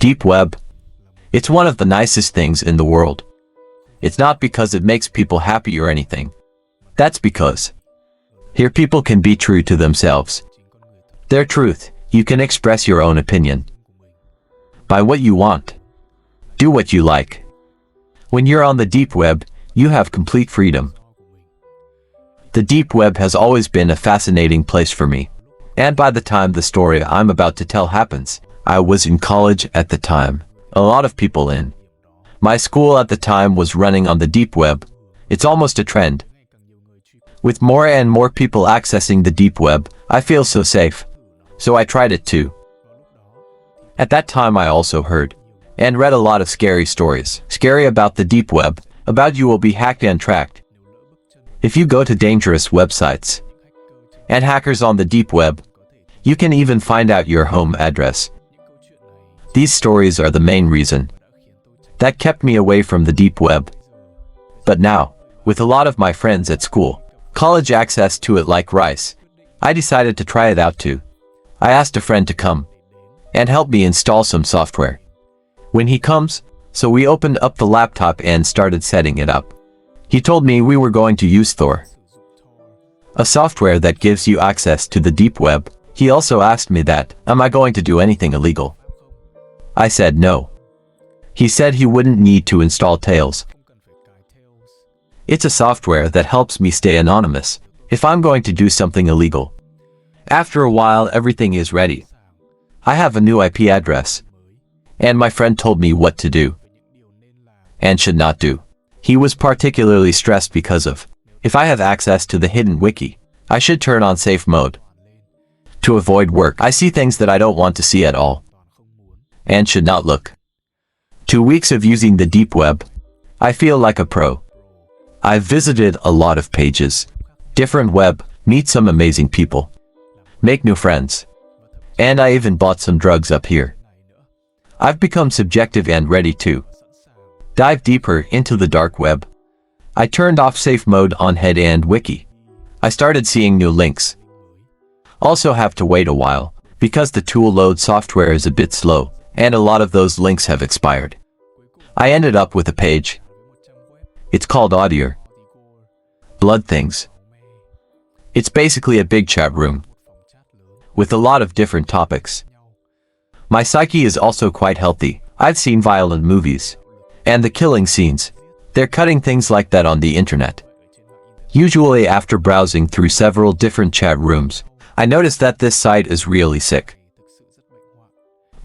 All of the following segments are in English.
Deepweb. It's one of the nicest things in the world. It's not because it makes people happy or anything. That's because here people can be true to themselves. Their truth, you can express your own opinion. Buy what you want. Do what you like. When you're on the deep web, you have complete freedom. The deep web has always been a fascinating place for me. And by the time the story I'm about to tell happens, I was in college at the time. A lot of people in my school at the time was running on the deep web. It's almost a trend. With more and more people accessing the deep web, I feel so safe. So I tried it too. At that time I also heard and read a lot of scary stories. Scary about the deep web, about you will be hacked and tracked. If you go to dangerous websites and hackers on the deep web, you can even find out your home address. These stories are the main reason that kept me away from the deep web. But now, with a lot of my friends at school, college access to it like rice, I decided to try it out too. I asked a friend to come and help me install some software. When he comes, so we opened up the laptop and started setting it up. He told me we were going to use Tor, a software that gives you access to the deep web. He also asked me that, am I going to do anything illegal? I said no. He said he wouldn't need to install Tails. It's a software that helps me stay anonymous if I'm going to do something illegal. After a while everything is ready. I have a new IP address. And my friend told me what to do and should not do. He was particularly stressed because of, if I have access to the hidden wiki, I should turn on safe mode. To avoid work, I see things that I don't want to see at all and should not look. 2 weeks of using the deep web, I feel like a pro. I've visited a lot of pages, different web, meet some amazing people, make new friends, and I even bought some drugs up here. I've become subjective and ready to dive deeper into the dark web. I turned off safe mode on head and wiki. I started seeing new links. Also have to wait a while, because the tool load software is a bit slow, and a lot of those links have expired. I ended up with a page. It's called Audio Blood Things. It's basically a big chat room with a lot of different topics. My psyche is also quite healthy. I've seen violent movies and the killing scenes. They're cutting things like that on the internet. Usually after browsing through several different chat rooms, I noticed that this site is really sick.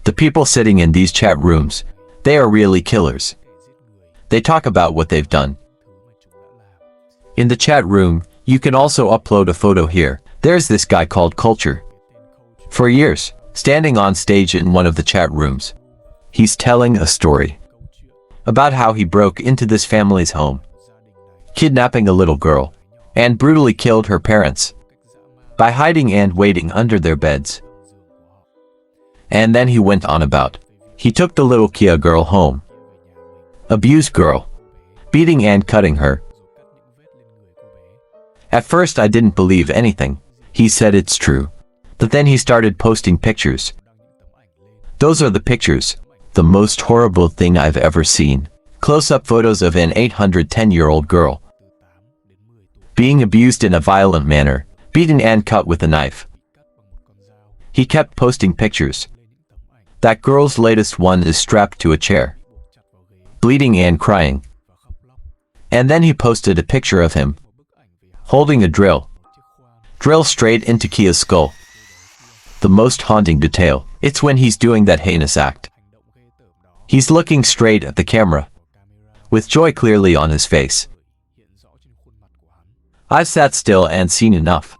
The people sitting in these chat rooms, they are really killers. They talk about what they've done. In the chat room, you can also upload a photo here. There's this guy called Culture. For years, standing on stage in one of the chat rooms, he's telling a story about how he broke into this family's home, kidnapping a little girl, and brutally killed her parents by hiding and waiting under their beds. And then he went on about, he took the little Kia girl home, abused girl, beating and cutting her. At first I didn't believe anything. He said it's true. But then he started posting pictures. Those are the pictures. The most horrible thing I've ever seen. Close-up photos of an 810-year-old girl being abused in a violent manner, beaten and cut with a knife. He kept posting pictures. That girl's latest one is strapped to a chair, bleeding and crying. And then he posted a picture of him holding a drill straight into Kia's skull. The most haunting detail, it's when he's doing that heinous act. He's looking straight at the camera, with joy clearly on his face. I've sat still and seen enough.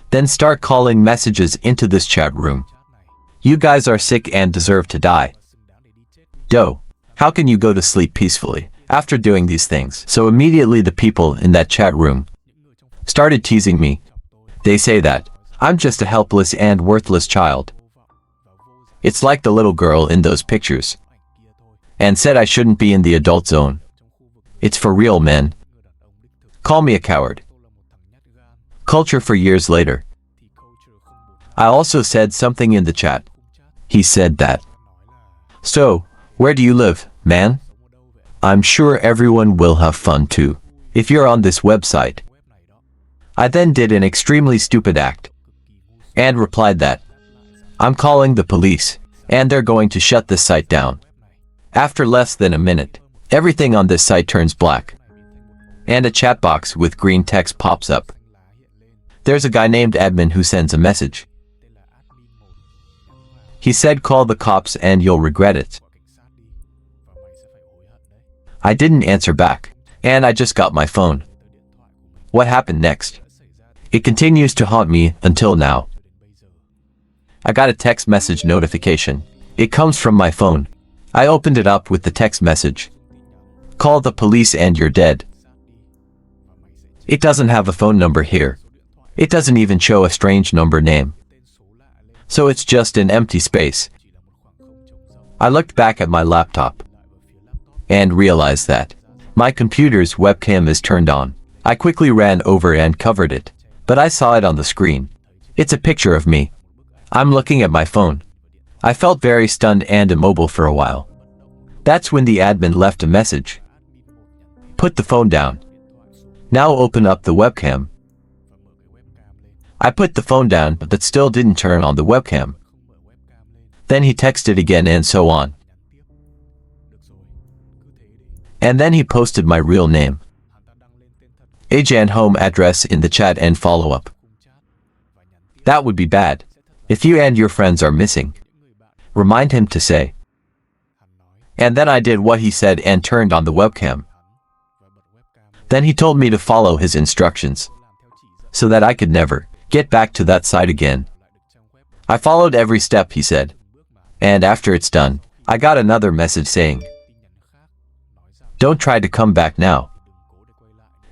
Then start calling messages into this chat room. You guys are sick and deserve to die. Doe, how can you go to sleep peacefully after doing these things? So immediately the people in that chat room started teasing me. They say that I'm just a helpless and worthless child. It's like the little girl in those pictures. And said I shouldn't be in the adult zone. It's for real, men. Call me a coward. Culture for years later. I also said something in the chat. He said that So, where do you live, man? I'm sure everyone will have fun too, if you're on this website. I then did an extremely stupid act, and replied that, I'm calling the police, and they're going to shut this site down. After less than a minute, everything on this site turns black, and a chat box with green text pops up. There's a guy named admin who sends a message. He said call the cops and you'll regret it. I didn't answer back, and I just got my phone. What happened next? It continues to haunt me until now. I got a text message notification. It comes from my phone. I opened it up with the text message. Call the police and you're dead. It doesn't have a phone number here. It doesn't even show a strange number name. So it's just an empty space. I looked back at my laptop and realized that my computer's webcam is turned on. I quickly ran over and covered it, but I saw it on the screen. It's a picture of me. I'm looking at my phone. I felt very stunned and immobile for a while. That's when the admin left a message. Put the phone down. Now open up the webcam. I put the phone down, but still didn't turn on the webcam. Then he texted again and so on. And then he posted my real name, age and home address in the chat and follow-up. That would be bad. If you and your friends are missing, remind him to say. And then I did what he said and turned on the webcam. Then he told me to follow his instructions, so that I could never get back to that site again. I followed every step he said. And after it's done, I got another message saying, don't try to come back now.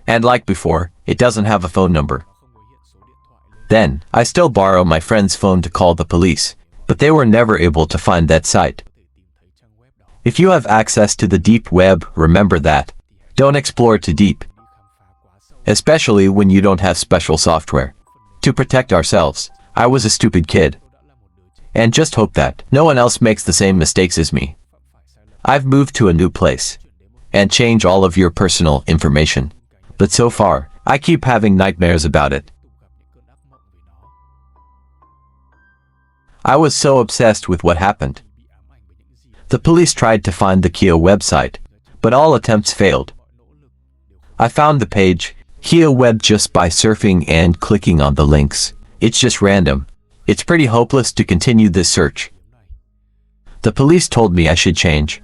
And like before, it doesn't have a phone number. Then, I still borrow my friend's phone to call the police, but they were never able to find that site. If you have access to the deep web, remember that. Don't explore too deep. Especially when you don't have special software to protect ourselves. I was a stupid kid. And just hope that no one else makes the same mistakes as me. I've moved to a new place and change all of your personal information. But so far, I keep having nightmares about it. I was so obsessed with what happened. The police tried to find the Kia website, but all attempts failed. I found the page, Kia Web, just by surfing and clicking on the links. It's just random. It's pretty hopeless to continue this search. The police told me I should change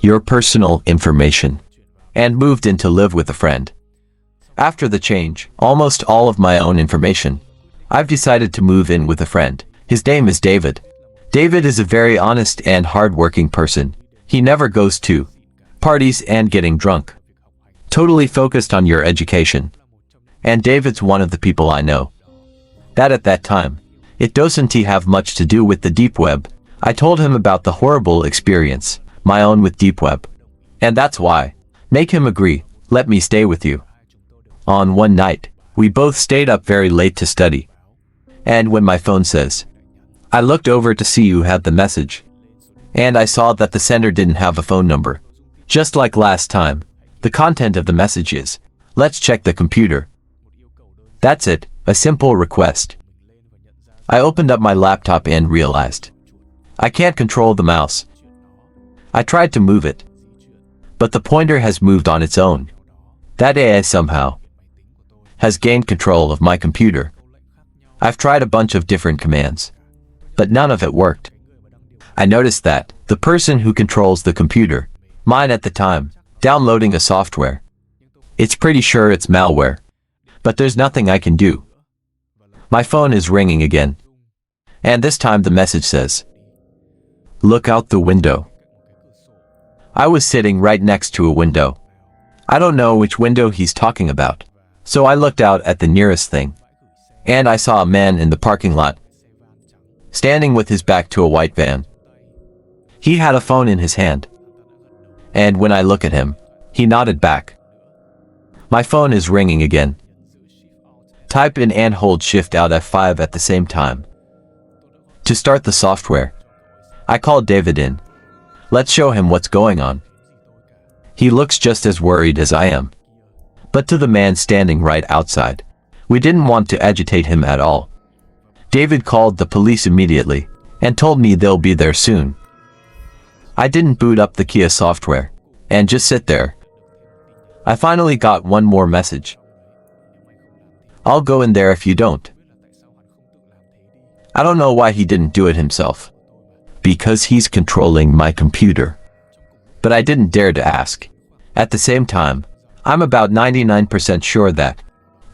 your personal information and moved in to live with a friend. After the change, almost all of my own information, I've decided to move in with a friend. His name is David. David is a very honest and hard-working person. He never goes to parties and getting drunk. Totally focused on your education. And David's one of the people I know that at that time, it doesn't have much to do with the deep web. I told him about the horrible experience, my own with deep web. And that's why. Make him agree, let me stay with you. On one night, we both stayed up very late to study. And when my phone says, I looked over to see who had the message. And I saw that the sender didn't have a phone number. Just like last time, the content of the message is, let's check the computer. That's it, a simple request. I opened up my laptop and realized I can't control the mouse. I tried to move it, but the pointer has moved on its own. That AI somehow has gained control of my computer. I've tried a bunch of different commands, but none of it worked. I noticed that the person who controls the computer, mine at the time, downloading a software. It's pretty sure it's malware, but there's nothing I can do. My phone is ringing again, and this time the message says, look out the window. I was sitting right next to a window. I don't know which window he's talking about, so I looked out at the nearest thing, and I saw a man in the parking lot, standing with his back to a white van. He had a phone in his hand, and when I look at him, he nodded back. My phone is ringing again. Type in and hold Shift Alt F5 at the same time to start the software. I called David in. Let's show him what's going on. He looks just as worried as I am. But to the man standing right outside, we didn't want to agitate him at all. David called the police immediately and told me they'll be there soon. I didn't boot up the Kia software and just sit there. I finally got one more message. I'll go in there if you don't. I don't know why he didn't do it himself. Because he's controlling my computer. But I didn't dare to ask. At the same time, I'm about 99% sure that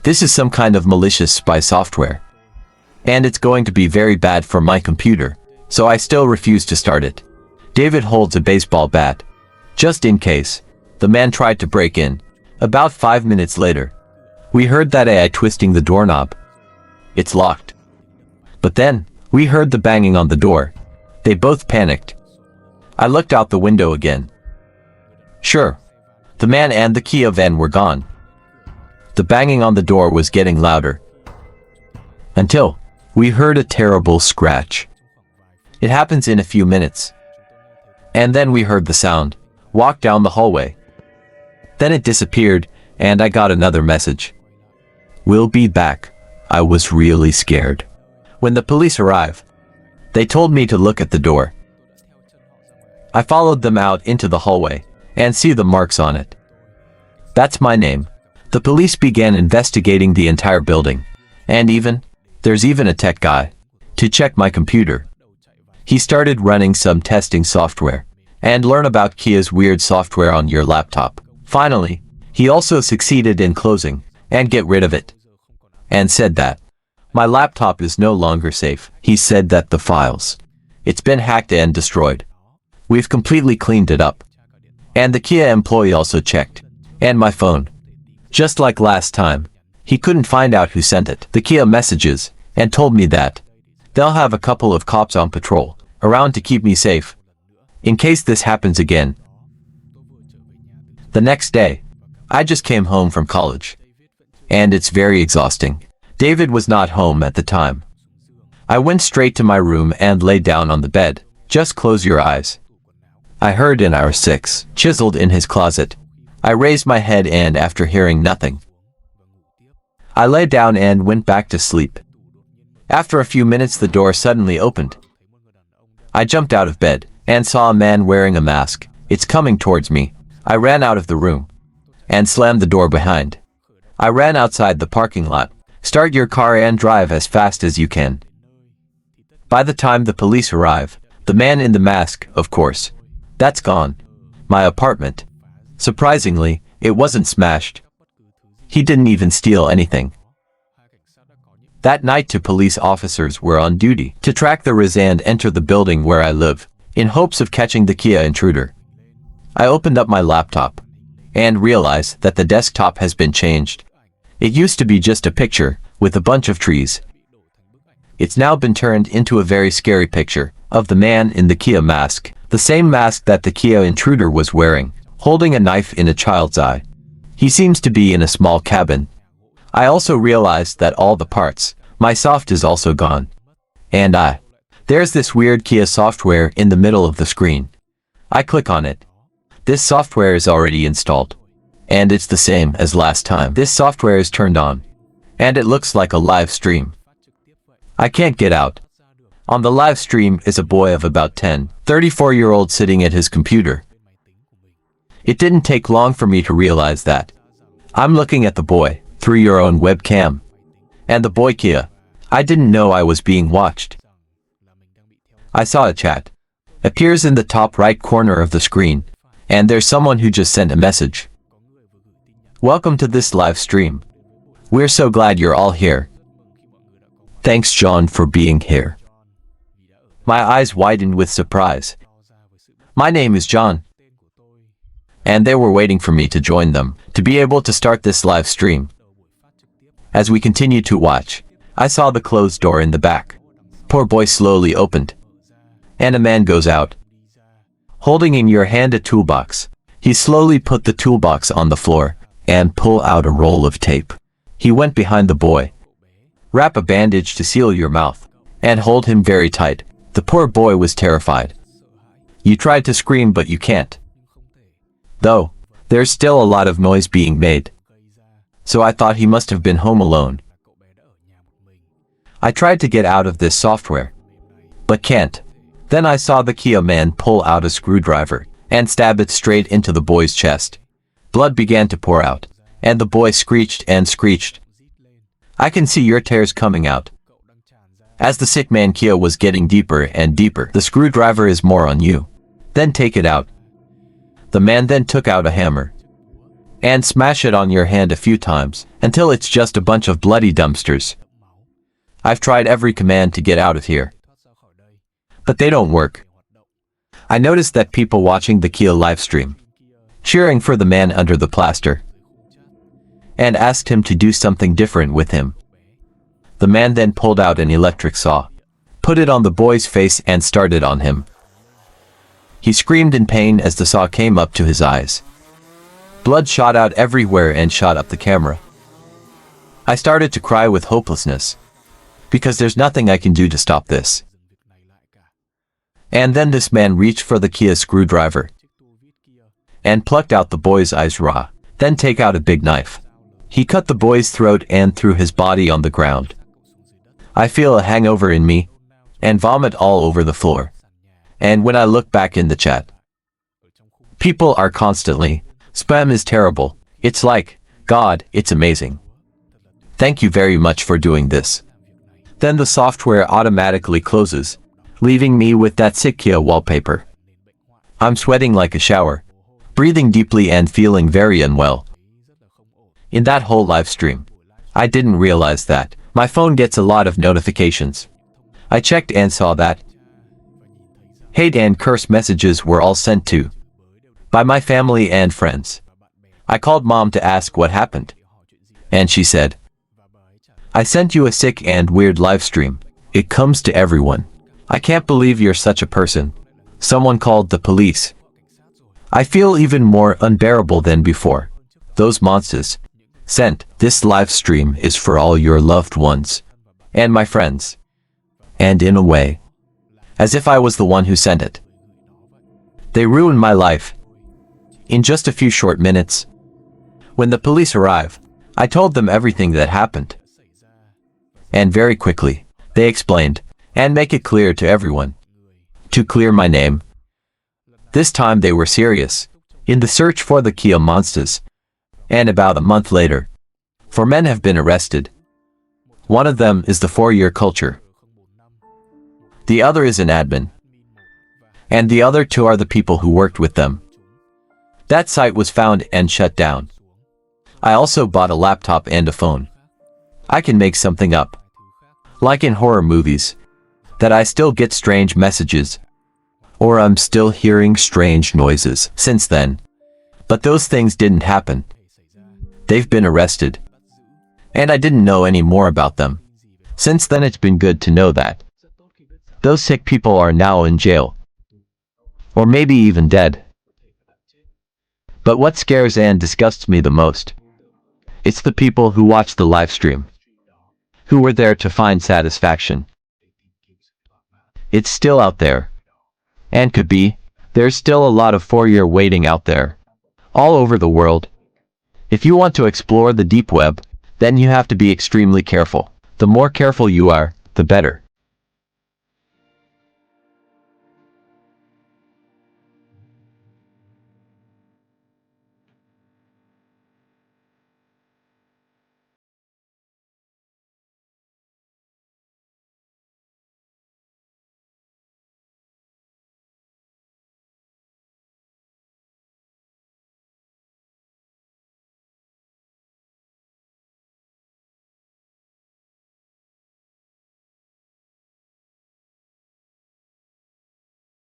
this is some kind of malicious spy software. And it's going to be very bad for my computer, so I still refuse to start it. David holds a baseball bat. Just in case, the man tried to break in. About 5 minutes later, we heard that AI twisting the doorknob. It's locked. But then, we heard the banging on the door. They both panicked. I looked out the window again. Sure, the man and the Kia van were gone. The banging on the door was getting louder. Until we heard a terrible scratch. It happens in a few minutes. And then we heard the sound. Walk down the hallway. Then it disappeared, and I got another message. We'll be back. I was really scared. When the police arrived, they told me to look at the door. I followed them out into the hallway and see the marks on it. That's my name. The police began investigating the entire building. And there's even a tech guy to check my computer. He started running some testing software and learn about Kia's weird software on your laptop. Finally, he also succeeded in closing and get rid of it. And said that my laptop is no longer safe. He said that the files, it's been hacked and destroyed. We've completely cleaned it up. And the Kia employee also checked. And my phone. Just like last time, he couldn't find out who sent it. The Kia messages and told me that they'll have a couple of cops on patrol around to keep me safe in case this happens again. The next day, I just came home from college. And it's very exhausting. David was not home at the time. I went straight to my room and lay down on the bed. Just close your eyes. I heard an R6 chiseled in his closet. I raised my head and after hearing nothing, I lay down and went back to sleep. After a few minutes the door suddenly opened. I jumped out of bed and saw a man wearing a mask. It's coming towards me. I ran out of the room and slammed the door behind. I ran outside the parking lot. Start your car and drive as fast as you can. By the time the police arrive, the man in the mask, of course, that's gone. My apartment. Surprisingly, it wasn't smashed. He didn't even steal anything. That night two police officers were on duty to track the Riz and enter the building where I live, in hopes of catching the Kia intruder. I opened up my laptop and realized that the desktop has been changed. It used to be just a picture with a bunch of trees. It's now been turned into a very scary picture of the man in the Kia mask, the same mask that the Kia intruder was wearing, holding a knife in a child's eye. He seems to be in a small cabin. I also realized that all the parts, my soft is also gone. And there's this weird Kia software in the middle of the screen. I click on it. This software is already installed. And it's the same as last time. This software is turned on. And it looks like a live stream. I can't get out. On the live stream is a boy of about 34-year-old sitting at his computer. It didn't take long for me to realize that. I'm looking at the boy, through your own webcam. And the boy Kia. I didn't know I was being watched. I saw a chat. Appears in the top right corner of the screen. And there's someone who just sent a message. Welcome to this live stream. We're so glad you're all here. Thanks John for being here. My eyes widened with surprise. My name is John. And they were waiting for me to join them, to be able to start this live stream. As we continued to watch, I saw the closed door in the back. Poor boy slowly opened. And a man goes out. Holding in your hand a toolbox. He slowly put the toolbox on the floor and pull out a roll of tape. He went behind the boy. Wrap a bandage to seal your mouth and hold him very tight. The poor boy was terrified. You tried to scream but you can't. Though, there's still a lot of noise being made. So I thought he must have been home alone. I tried to get out of this software, but can't. Then I saw the Kia man pull out a screwdriver and stab it straight into the boy's chest. Blood began to pour out, and the boy screeched and screeched. I can see your tears coming out. As the sick man Kia was getting deeper and deeper, the screwdriver is more on you. Then take it out. The man then took out a hammer and smash it on your hand a few times until it's just a bunch of bloody dumpsters. I've tried every command to get out of here, but they don't work. I noticed that people watching the Kia livestream, cheering for the man under the plaster, and asked him to do something different with him. The man then pulled out an electric saw, put it on the boy's face and started on him. He screamed in pain as the saw came up to his eyes. Blood shot out everywhere and shot up the camera. I started to cry with hopelessness, because there's nothing I can do to stop this. And then this man reached for the Kia screwdriver and plucked out the boy's eyes raw, then take out a big knife. He cut the boy's throat and threw his body on the ground. I feel a hangover in me and vomit all over the floor. And when I look back in the chat, people are constantly, "Spam is terrible." It's like, God, it's amazing. Thank you very much for doing this. Then the software automatically closes, leaving me with that sick Kia wallpaper. I'm sweating like a shower, breathing deeply and feeling very unwell. In that whole live stream, I didn't realize that my phone gets a lot of notifications. I checked and saw that hate and curse messages were all sent to by my family and friends. I called mom to ask what happened, and she said, "I sent you a sick and weird live stream. It comes to everyone. I can't believe you're such a person." Someone called the police. I feel even more unbearable than before. Those monsters sent this live stream is for all your loved ones and my friends. And in a way, as if I was the one who sent it. They ruined my life. In just a few short minutes, when the police arrived, I told them everything that happened. And very quickly, they explained and make it clear to everyone to clear my name. This time they were serious in the search for the Kia monsters. And about a month later, 4 men have been arrested. One of them is the 4-year culture. The other is an admin. And the other 2 are the people who worked with them. That site was found and shut down. I also bought a laptop and a phone. I can make something up, like in horror movies, that I still get strange messages, or I'm still hearing strange noises since then. But those things didn't happen. They've been arrested. And I didn't know any more about them. Since then it's been good to know that those sick people are now in jail. Or maybe even dead. But what scares and disgusts me the most, it's the people who watch the live stream, who were there to find satisfaction. It's still out there. And could be, there's still a lot of 4-year waiting out there, all over the world. If you want to explore the deep web, then you have to be extremely careful. The more careful you are, the better.